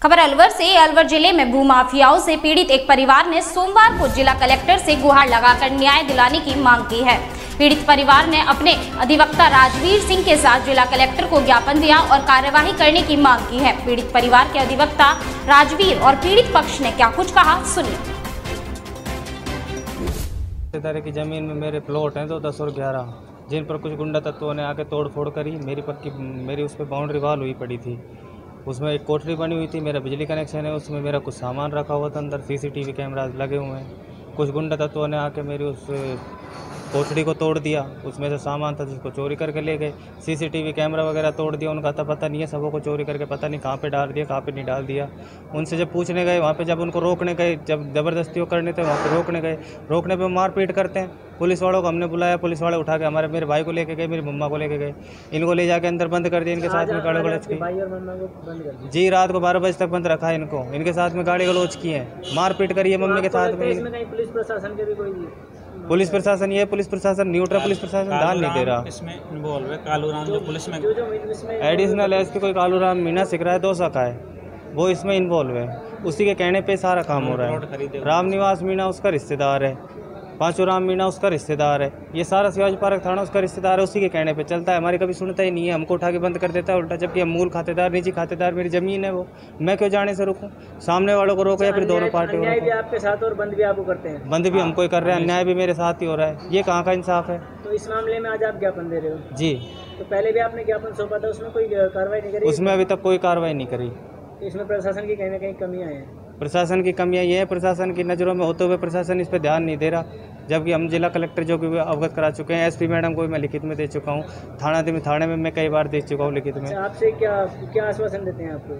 खबर अलवर से। अलवर जिले में भूमाफियाओं से पीड़ित एक परिवार ने सोमवार को जिला कलेक्टर से गुहार लगाकर न्याय दिलाने की मांग की है। पीड़ित परिवार ने अपने अधिवक्ता राजवीर सिंह के साथ जिला कलेक्टर को ज्ञापन दिया और कार्यवाही करने की मांग की है। पीड़ित परिवार के अधिवक्ता राजवीर और पीड़ित पक्ष ने क्या कुछ कहा, सुनिए। रिश्तेदारी की जमीन में मेरे प्लॉट हैं 10 और 11, जिन पर कुछ गुंडा तत्वों ने आके तोड़ फोड़ करी। मेरी उस पर बाउंड्री वॉल हुई पड़ी थी, उसमें एक कोठरी बनी हुई थी, मेरा बिजली कनेक्शन है, उसमें मेरा कुछ सामान रखा हुआ था, अंदर सीसीटीवी कैमरा लगे हुए हैं। कुछ गुंडा तत्वों ने आके मेरी उस कोठरी को तोड़ दिया, उसमें से सामान था जिसको चोरी करके ले गए। सीसीटीवी कैमरा वगैरह तोड़ दिया, उनका था पता नहीं है, सबों को चोरी करके पता नहीं कहाँ पे डाल दिया, कहाँ पे नहीं डाल दिया। उनसे जब पूछने गए वहाँ पे, जब उनको रोकने गए, जब ज़बरदस्ती करने थे वहाँ पे रोकने गए, रोकने पे मारपीट करते हैं। पुलिस वालों को हमने बुलाया, पुलिस वाले उठा के मेरे भाई को लेके गए, मेरी मम्मा को लेके गए, इनको ले जाके अंदर बंद कर दिया। इनके साथ में गाड़ी गलोच की जी, रात को 12 बजे तक बंद रखा है इनको। इनके साथ में गाड़ी गलोच की है, मारपीट करी है मम्मी के साथ में। पुलिस प्रशासन ये पुलिस प्रशासन न्यूट्रल पुलिस प्रशासन डाल नहीं दे रहा। इसमें इन्वॉल्व है कालूराम जो पुलिस में एडिशनल एसपी कोई कालूराम मीना सिकरा है, 2 का है, वो इसमें इन्वॉल्व है। उसी के कहने पे सारा काम हो रहा है। रामनिवास मीना उसका रिश्तेदार है, पांचूराम मीना उसका रिश्तेदार है, ये सारा शिवाजी पार्क थाना उसका रिश्तेदार है। उसी के कहने पे चलता है, हमारी कभी सुनता ही नहीं है, हमको उठा के बंद कर देता है उल्टा, जबकि हम मूल खातेदार, निजी खातेदार, मेरी ज़मीन है वो, मैं क्यों जाने से रुकूं? सामने वालों को रोको या फिर दोनों पार्टियों को। आपके साथ और बंद भी आपको करते हैं? बंद भी हमको ही कर रहे हैं, अन्याय भी मेरे साथ ही हो रहा है, ये कहाँ का इंसाफ है? तो इस मामले में आज आप ज्ञापन दे रहे हो? जी। तो पहले भी आपने ज्ञापन सौंपा था, उसमें कोई कार्रवाई नहीं करी? उसमें अभी तक कोई कार्रवाई नहीं करी। इसमें प्रशासन की कहीं ना कहीं कमियां हैं। प्रशासन की कमियां ये है, प्रशासन की नज़रों में होते हुए प्रशासन इस पर ध्यान नहीं दे रहा, जबकि हम जिला कलेक्टर जो कि अवगत करा चुके हैं। एसपी मैडम को भी मैं लिखित में दे चुका हूँ, थाने में मैं कई बार दे चुका हूँ लिखित में। आपसे क्या आश्वासन देते हैं आपको?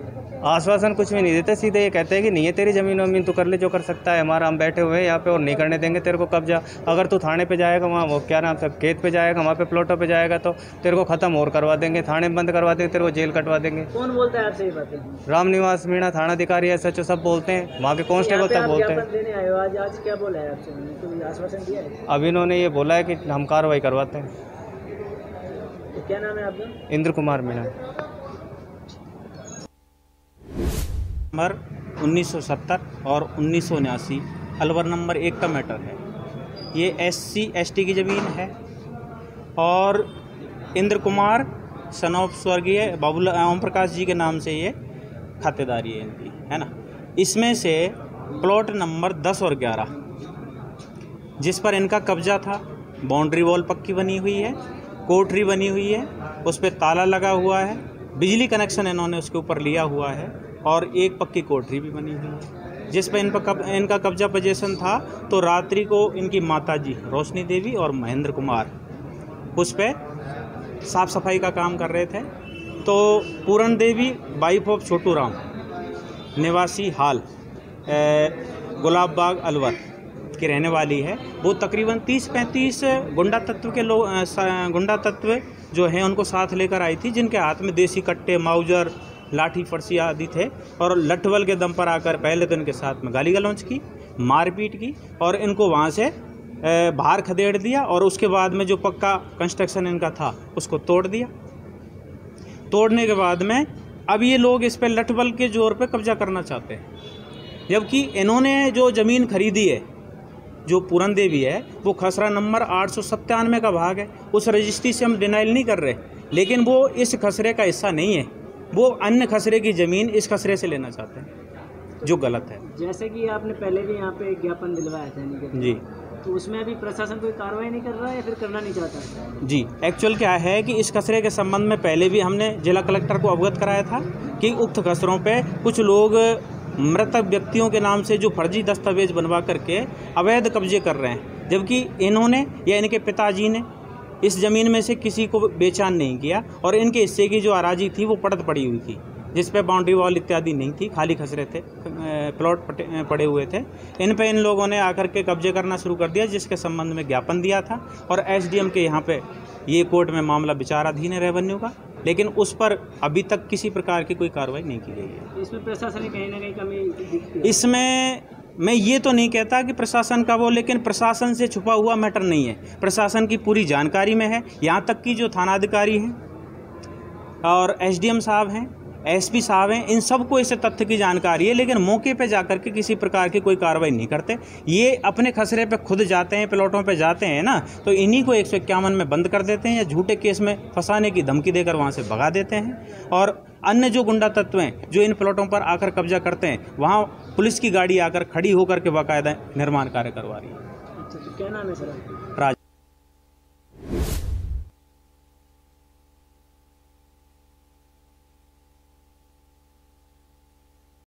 आश्वासन कुछ भी नहीं देते, सीधे ये कहते हैं कि नहीं है तेरी ज़मीन वमीन, तू कर ले जो कर सकता है, हमारा हम बैठे हुए हैं यहाँ पे और नहीं करने देंगे तेरे को कब्जा। अगर तू थाने पे जाएगा, वहाँ वो क्या नाम सब खेत पे जाएगा, वहाँ पे प्लॉटों पे जाएगा तो तेरे को ख़त्म और करवा देंगे, थाने में बंद करवा देंगे, तेरे को जेल कटवा देंगे। कौन बोलता है आपसे ये बातें? रामनिवास मीणा थाना अधिकारी है, सच सब बोलते हैं, वहाँ के कांस्टेबल तक बोलते हैं। देने आए हो आज क्या बोला है आपसे? कोई आश्वासन दिया है? अब इन्होंने ये बोला है कि हम कार्रवाई करवाते हैं। तो क्या नाम है आपका? इंद्र कुमार मीणा। नंबर 1970 और 1979 अलवर नंबर 1 का मैटर है। ये SC ST की ज़मीन है और इंद्र कुमार सन ऑफ स्वर्गीय बाबूलाल ओम प्रकाश जी के नाम से ये खातेदारी है इनकी, है ना। इसमें से प्लॉट नंबर 10 और 11 जिस पर इनका कब्जा था, बाउंड्री वॉल पक्की बनी हुई है, कोठरी बनी हुई है, उस पर ताला लगा हुआ है, बिजली कनेक्शन इन्होंने उसके ऊपर लिया हुआ है और एक पक्की कोठरी भी बनी हुई है, जिस पर इनका कब्जा पोजीशन था। तो रात्रि को इनकी माताजी रोशनी देवी और महेंद्र कुमार उस पर साफ सफाई का काम कर रहे थे। तो पूरन देवी वाइफ ऑफ छोटू राम निवासी हाल गुलाब बाग अलवर की रहने वाली है। वो तकरीबन 30-35 गुंडा तत्व जो हैं उनको साथ लेकर आई थी, जिनके हाथ में देसी कट्टे, माउजर, लाठी फरसी आदि थे, और लठबल के दम पर आकर पहले तो इनके साथ में गाली गलौज की, मारपीट की और इनको वहाँ से बाहर खदेड़ दिया। और उसके बाद में जो पक्का कंस्ट्रक्शन इनका था उसको तोड़ दिया। तोड़ने के बाद में अब ये लोग इस पर लठबल के जोर पे कब्जा करना चाहते हैं, जबकि इन्होंने जो ज़मीन खरीदी है, जो पूरन देवी है, वो खसरा नंबर 897 का भाग है। उस रजिस्ट्री से हम डिनाइल नहीं कर रहे, लेकिन वो इस खसरे का हिस्सा नहीं है, वो अन्य खसरे की ज़मीन इस खसरे से लेना चाहते हैं, जो गलत है। जैसे कि आपने पहले भी यहाँ पे ज्ञापन दिलवाया था जी, तो उसमें अभी प्रशासन कोई कार्रवाई नहीं कर रहा है या फिर करना नहीं चाहता? जी, एक्चुअल क्या है कि इस खसरे के संबंध में पहले भी हमने जिला कलेक्टर को अवगत कराया था कि उक्त खसरों पे कुछ लोग मृतक व्यक्तियों के नाम से जो फर्जी दस्तावेज बनवा करके अवैध कब्जे कर रहे हैं, जबकि इन्होंने या इनके पिताजी ने इस ज़मीन में से किसी को बेचान नहीं किया और इनके हिस्से की जो अराजी थी वो पड़त पड़ी हुई थी, जिस पे बाउंड्री वॉल इत्यादि नहीं थी, खाली खसरे थे, प्लॉट पड़े हुए थे। इन पे इन लोगों ने आकर के कब्जे करना शुरू कर दिया, जिसके संबंध में ज्ञापन दिया था और SDM के यहाँ पे ये कोर्ट में मामला विचाराधीन है रेवेन्यू का, लेकिन उस पर अभी तक किसी प्रकार की कोई कार्रवाई नहीं की गई है। इसमें प्रशासन कहीं ना कहीं कमी दिखती है? इसमें मैं ये तो नहीं कहता कि प्रशासन का वो, लेकिन प्रशासन से छुपा हुआ मैटर नहीं है, प्रशासन की पूरी जानकारी में है। यहाँ तक कि जो थानाधिकारी हैं और SDM साहब हैं एसपी साहब हैं, इन सबको इस तथ्य की जानकारी है, लेकिन मौके पे जाकर के किसी प्रकार की कोई कार्रवाई नहीं करते। ये अपने खसरे पे खुद जाते हैं, प्लॉटों पे जाते हैं ना, तो इन्हीं को 151 में बंद कर देते हैं या झूठे केस में फंसाने की धमकी देकर वहाँ से भगा देते हैं। और अन्य जो गुंडा तत्व हैं जो इन प्लॉटों पर आकर कब्जा करते हैं, वहाँ पुलिस की गाड़ी आकर खड़ी होकर के बाकायदा निर्माण कार्य करवा रही है। अच्छा, तो क्या नाम है सर? राज